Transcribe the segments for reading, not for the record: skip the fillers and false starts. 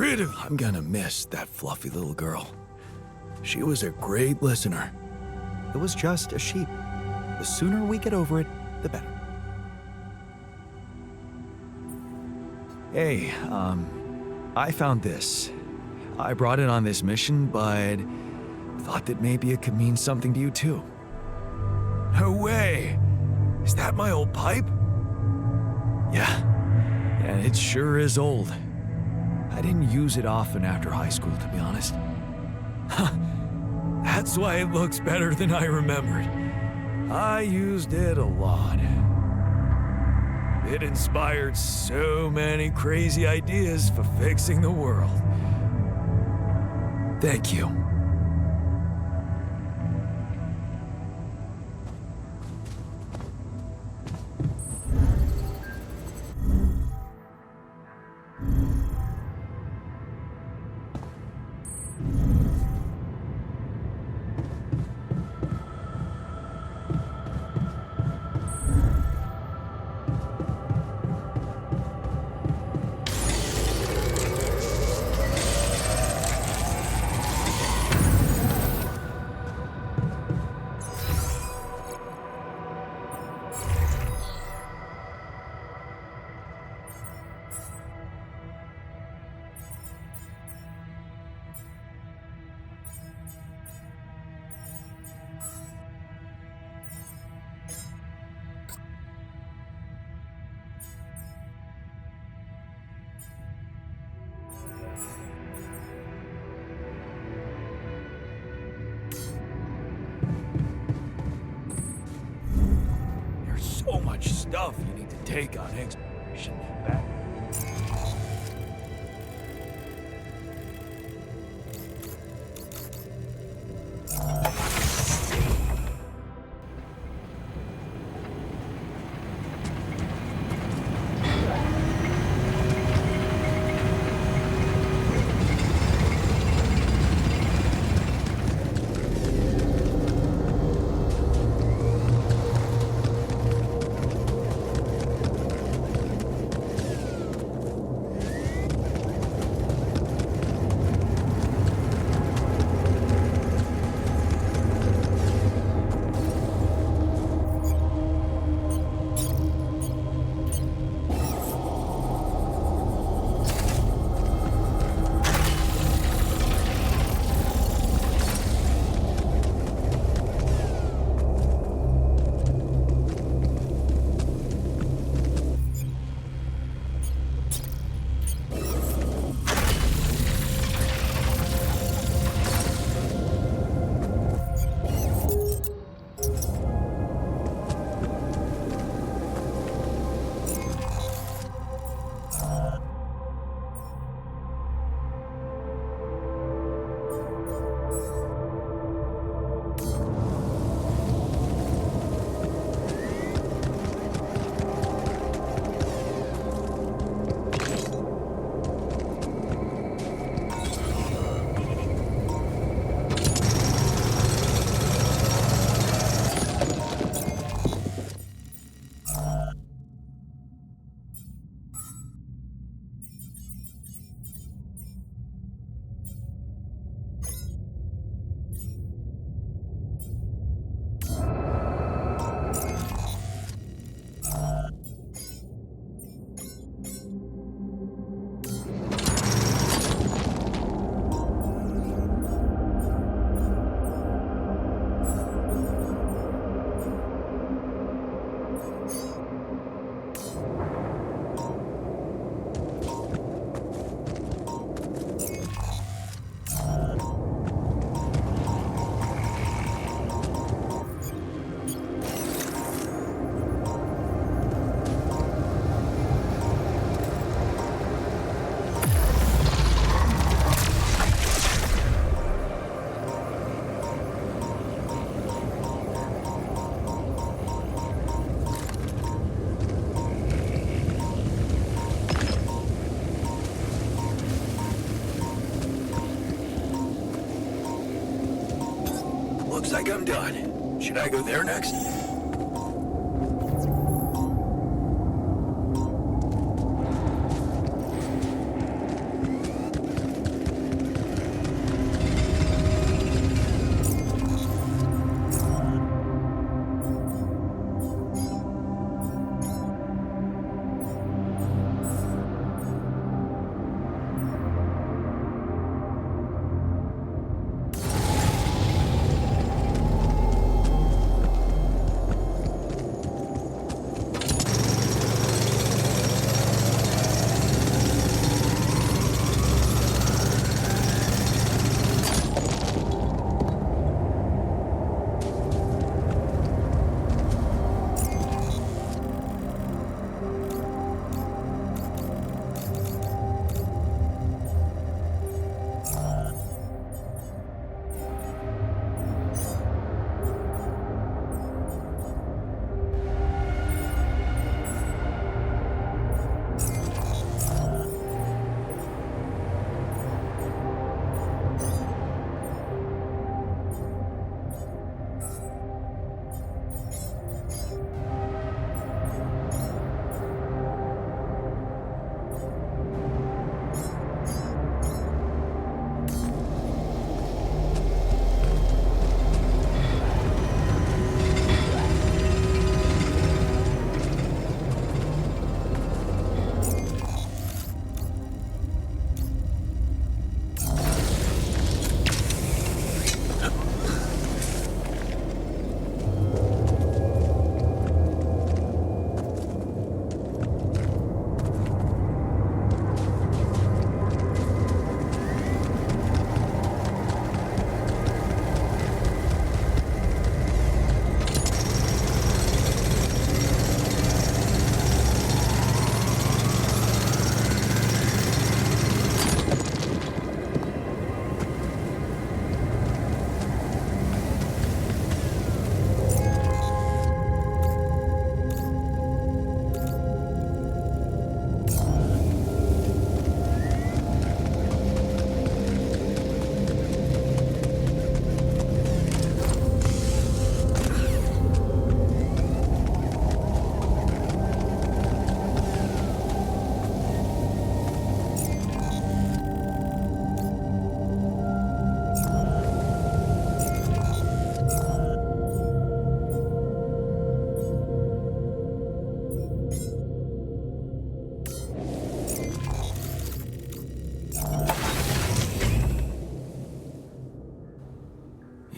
rid of you. I'm gonna miss that fluffy little girl. She was a great listener. It was just a sheep. The sooner we get over it, the better. Hey, I found this. I brought it on this mission, but thought that maybe it could mean something to you too. No way. Is that my old pipe? Yeah, and it sure is old. I didn't use it often after high school, to be honest. That's why it looks better than I remembered. I used it a lot. It inspired so many crazy ideas for fixing the world. Thank you. So much stuff you need to take on exploration. Looks like I'm done. Should I go there next?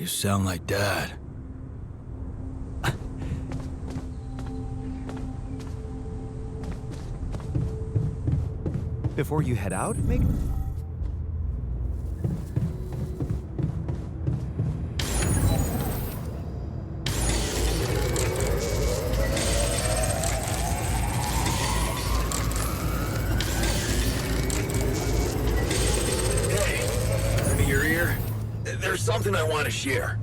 You sound like Dad. Before you head out, make... There's something I want to share.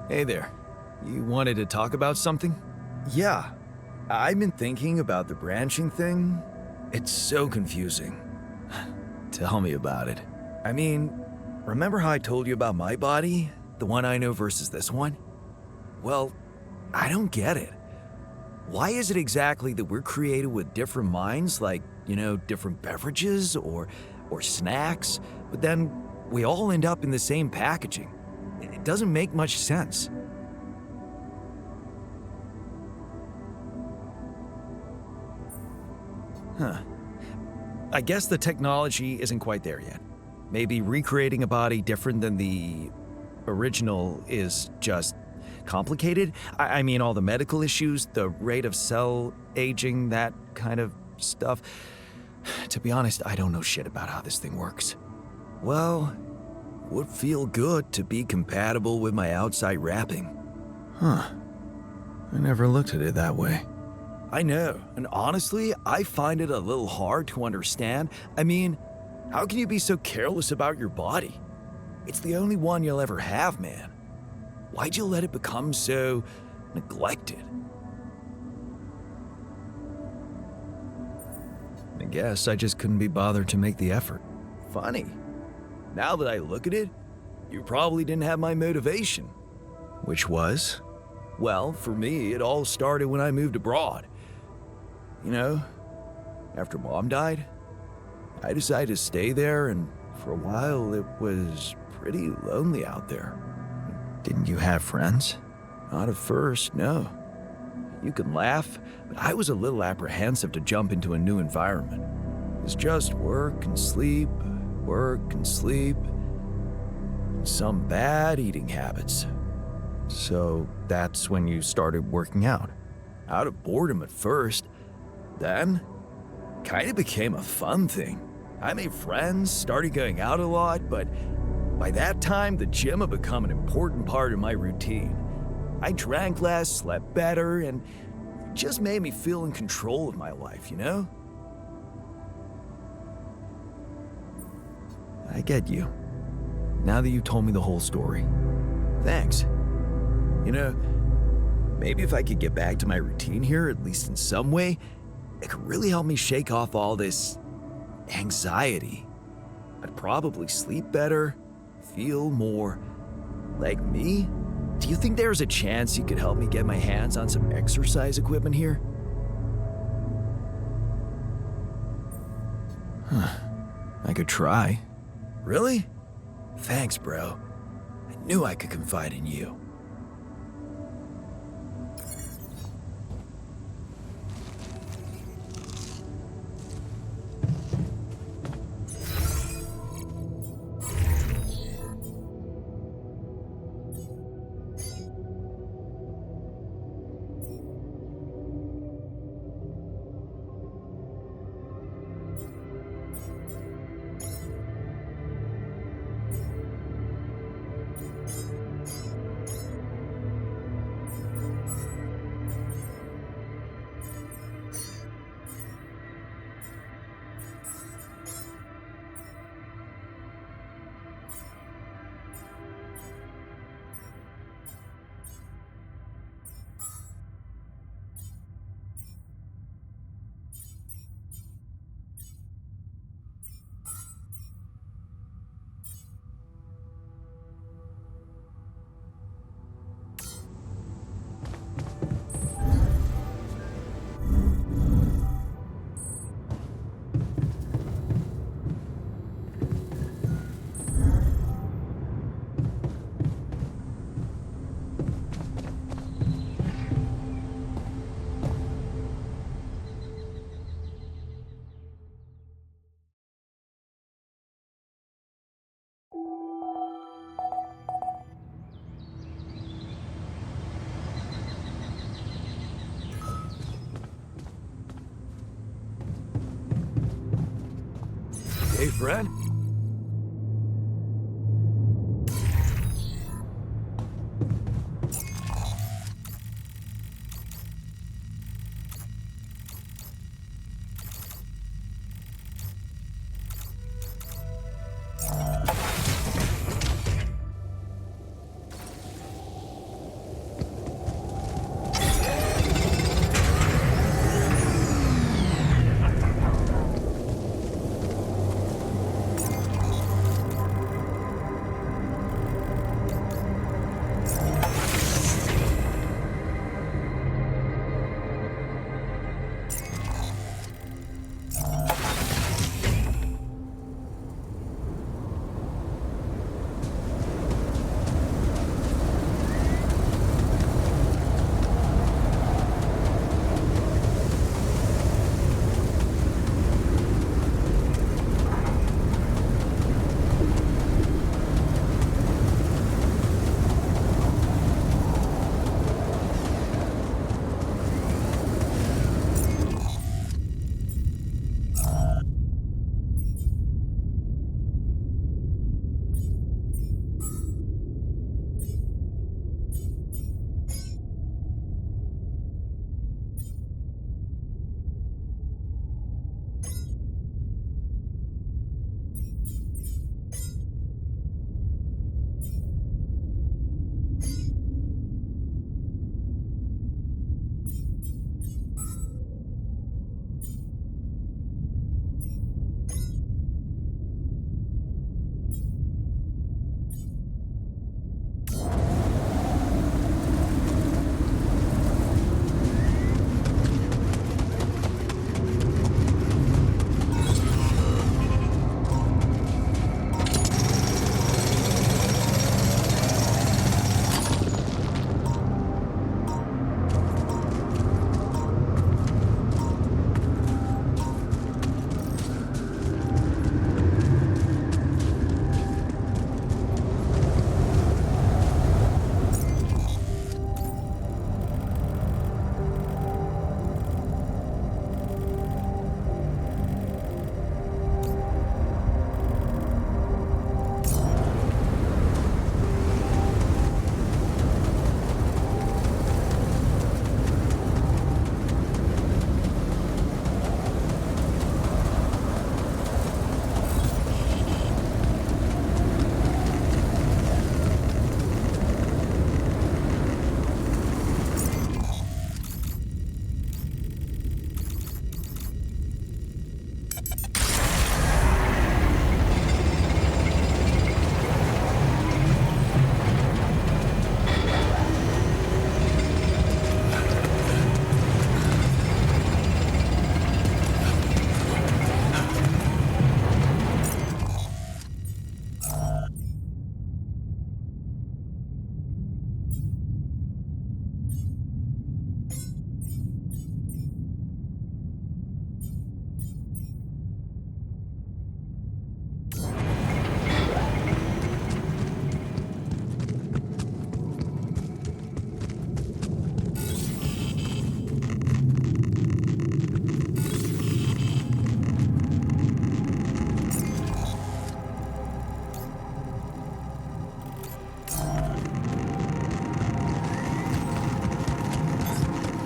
Hey there. You wanted to talk about something? Yeah, I've been thinking about the branching thing. It's so confusing. Tell me about it. I mean, remember how I told you about my body? The one I know versus this one? Well, I don't get it. Why is it exactly that we're created with different minds, like, different beverages or snacks, but then we all end up in the same packaging? It doesn't make much sense. I guess the technology isn't quite there yet. Maybe recreating a body different than the original is just complicated. I mean, all the medical issues, the rate of cell aging, that kind of stuff. To be honest, I don't know shit about how this thing works. Well, would feel good to be compatible with my outside wrapping. I never looked at it that way. I know, and honestly, I find it a little hard to understand. I mean, how can you be so careless about your body? It's the only one you'll ever have, man. Why'd you let it become so neglected? I guess I just couldn't be bothered to make the effort. Funny. Now that I look at it, you probably didn't have my motivation. Which was? Well, for me, it all started when I moved abroad. After Mom died, I decided to stay there, and for a while it was pretty lonely out there. Didn't you have friends? Not at first, no. You can laugh, but I was a little apprehensive to jump into a new environment. It was just work and sleep, and some bad eating habits. So that's when you started working out? Out of boredom at first. Then, kind of became a fun thing. I made friends, started going out a lot, but by that time, the gym had become an important part of my routine. I drank less, slept better, and it just made me feel in control of my life, I get you. Now that you told me the whole story. Thanks. Maybe if I could get back to my routine here, at least in some way, it could really help me shake off all this anxiety. I'd probably sleep better, feel more like me. Do you think there's a chance you could help me get my hands on some exercise equipment here? I could try. Really? Thanks, bro. I knew I could confide in you. Hey, friend.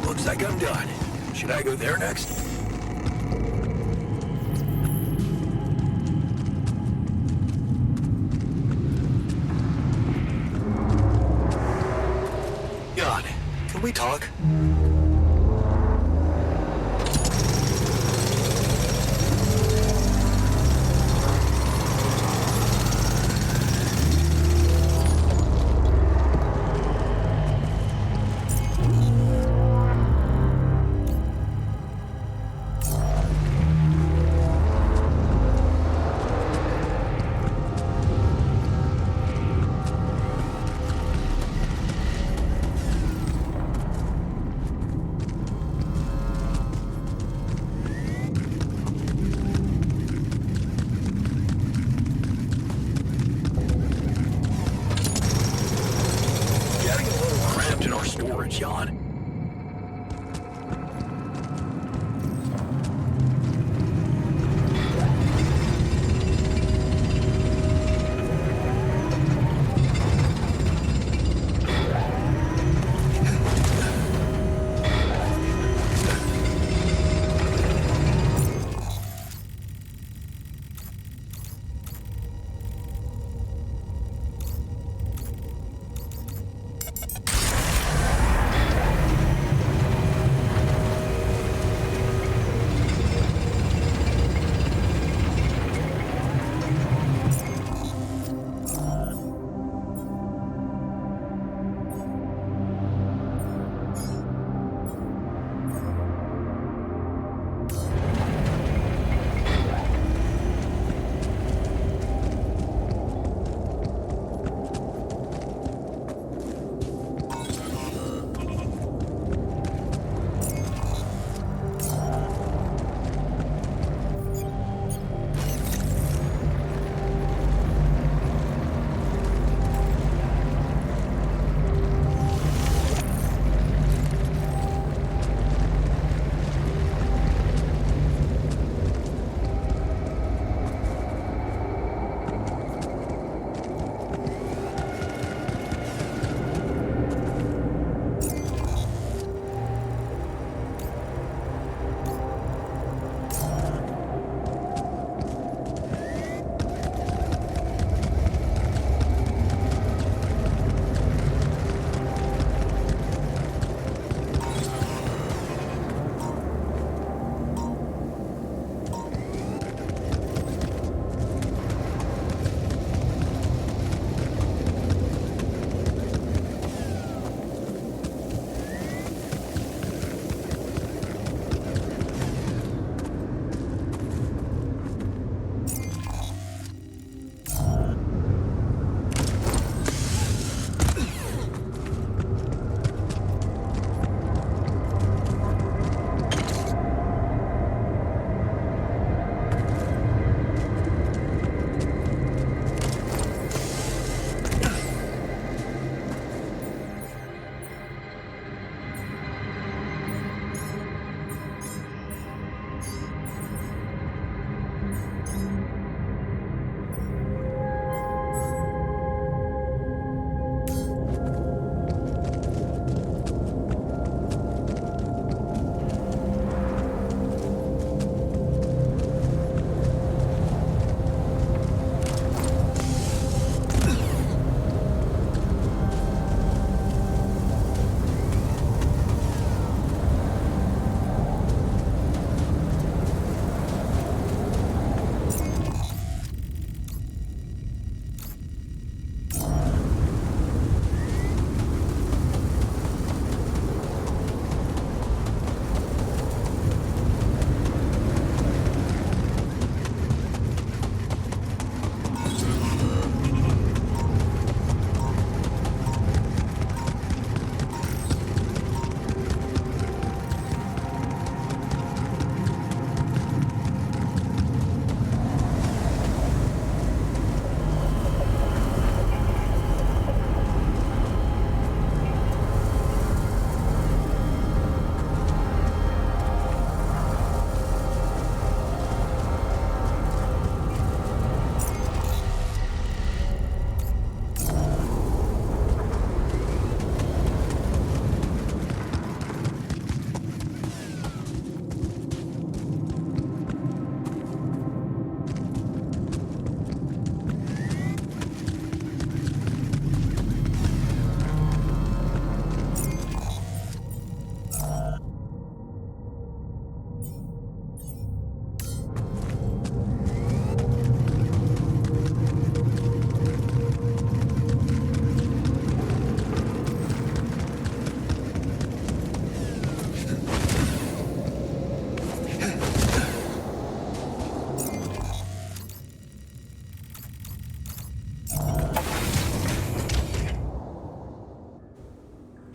Looks like I'm done. Should I go there next? Jan, can we talk? Jan.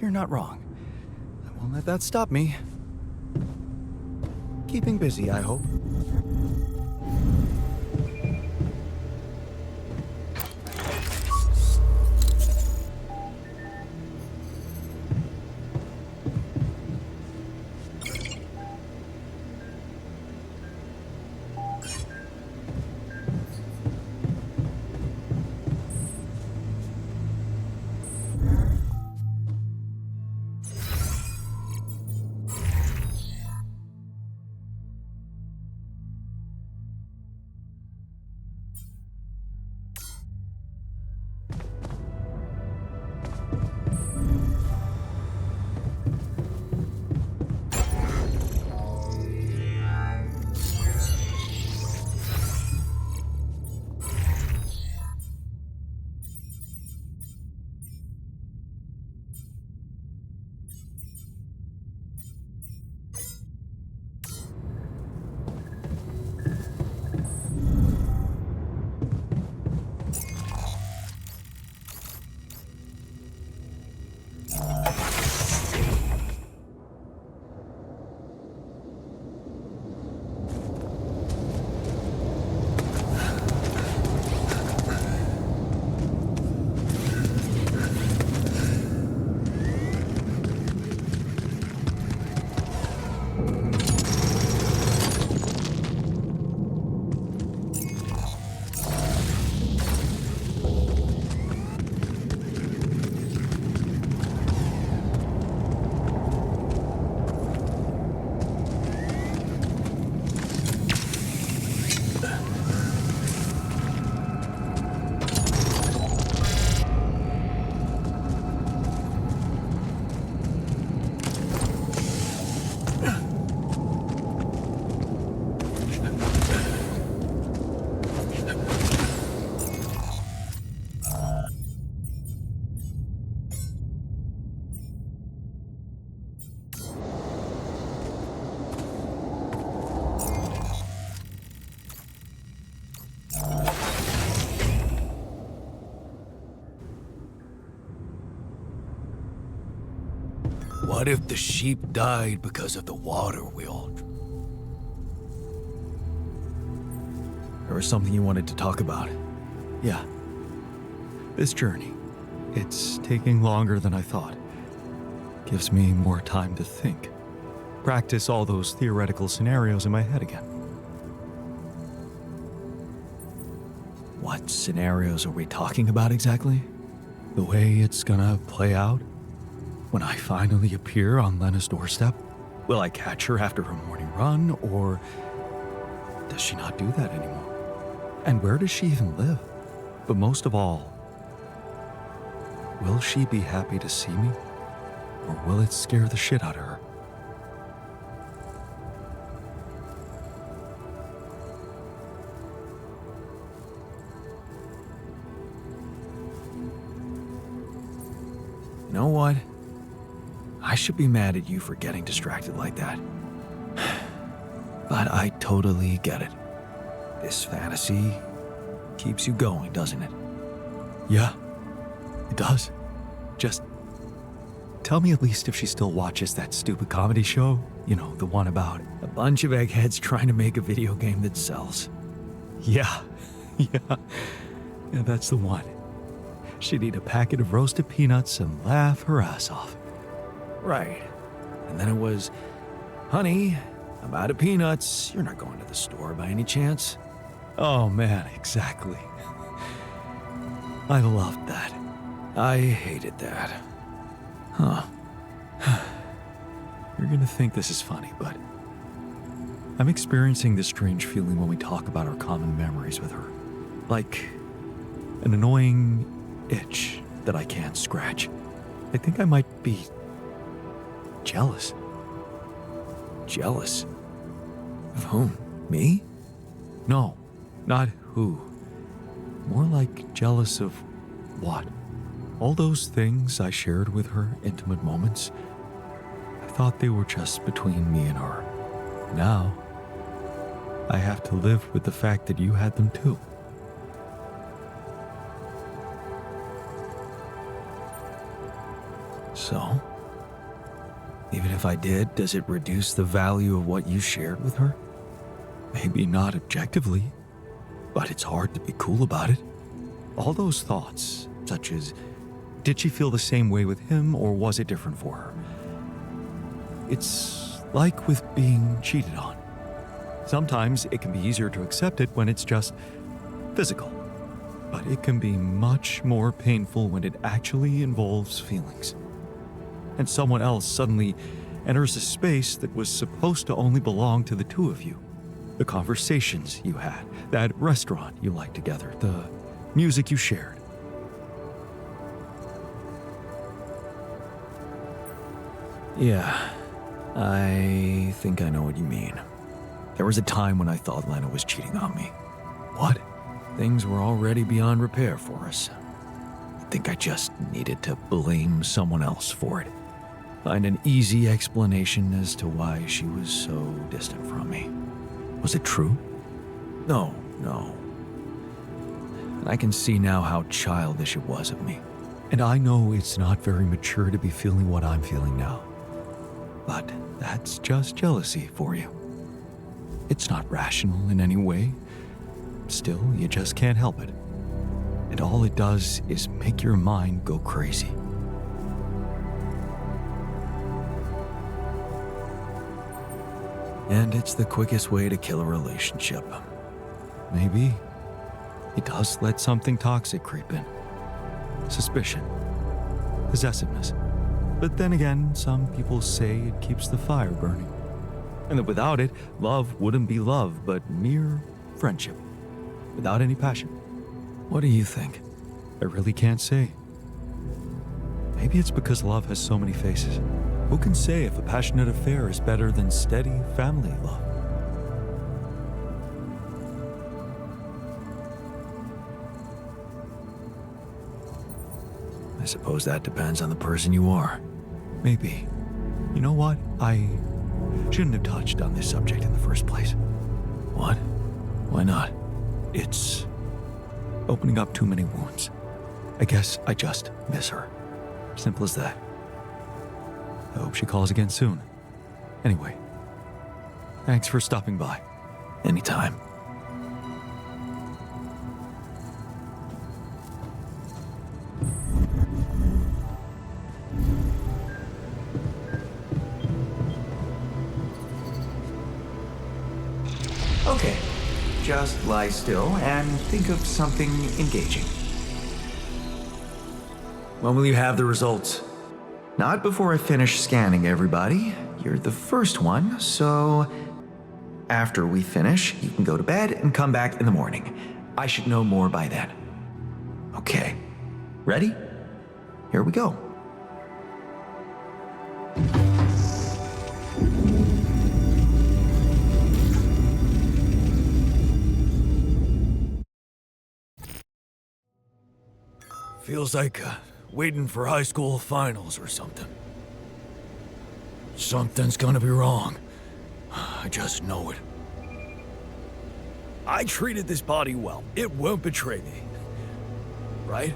you're not wrong. I won't let that stop me. Keeping busy, I hope. What if the sheep died because of the water wheel? There was something you wanted to talk about. Yeah. This journey. It's taking longer than I thought. Gives me more time to think. Practice all those theoretical scenarios in my head again. What scenarios are we talking about exactly? The way it's gonna play out? When I finally appear on Lena's doorstep? Will I catch her after her morning run, or does she not do that anymore? And where does she even live? But most of all, will she be happy to see me, or will it scare the shit out of her? You know what? I should be mad at you for getting distracted like that. But I totally get it. This fantasy keeps you going, doesn't it? Yeah, it does. Just tell me at least if she still watches that stupid comedy show. You know, the one about a bunch of eggheads trying to make a video game that sells. Yeah, yeah, that's the one. She'd eat a packet of roasted peanuts and laugh her ass off. Right. And then it was, honey, I'm out of peanuts. You're not going to the store by any chance? Oh man, exactly. I loved that. I hated that. Huh. You're gonna think this is funny, but I'm experiencing this strange feeling when we talk about our common memories with her. Like an annoying itch that I can't scratch. I think I might be jealous. Jealous? Of whom? Me? No, not who. More like jealous of what? All those things I shared with her, intimate moments, I thought they were just between me and her. Now, I have to live with the fact that you had them too. So, Even if I did, does it reduce the value of what you shared with her? Maybe not objectively, but it's hard to be cool about it. All those thoughts, such as, did she feel the same way with him or was it different for her? It's like with being cheated on. Sometimes it can be easier to accept it when it's just physical, but it can be much more painful when it actually involves feelings. And someone else suddenly enters a space that was supposed to only belong to the two of you. The conversations you had, that restaurant you liked together, the music you shared. Yeah, I think I know what you mean. There was a time when I thought Lena was cheating on me. What? Things were already beyond repair for us. I think I just needed to blame someone else for it. Find an easy explanation as to why she was so distant from me. Was it true? No. And I can see now how childish it was of me. And I know it's not very mature to be feeling what I'm feeling now. But that's just jealousy for you. It's not rational in any way. Still, you just can't help it. And all it does is make your mind go crazy. And it's the quickest way to kill a relationship. Maybe it does let something toxic creep in. Suspicion. Possessiveness. But then again, some people say it keeps the fire burning. And that without it, love wouldn't be love, but mere friendship. Without any passion. What do you think? I really can't say. Maybe it's because love has so many faces. Who can say if a passionate affair is better than steady family love? I suppose that depends on the person you are. Maybe. You know what? I shouldn't have touched on this subject in the first place. What? Why not? It's opening up too many wounds. I guess I just miss her. Simple as that. I hope she calls again soon. Anyway, thanks for stopping by. Anytime. Okay, just lie still and think of something engaging. When will you have the results? Not before I finish scanning everybody. You're the first one, so after we finish, you can go to bed and come back in the morning. I should know more by then. Okay, ready? Here we go. Feels like waiting for high school finals or something. Something's gonna be wrong. I just know it. I treated this body well. It won't betray me. Right?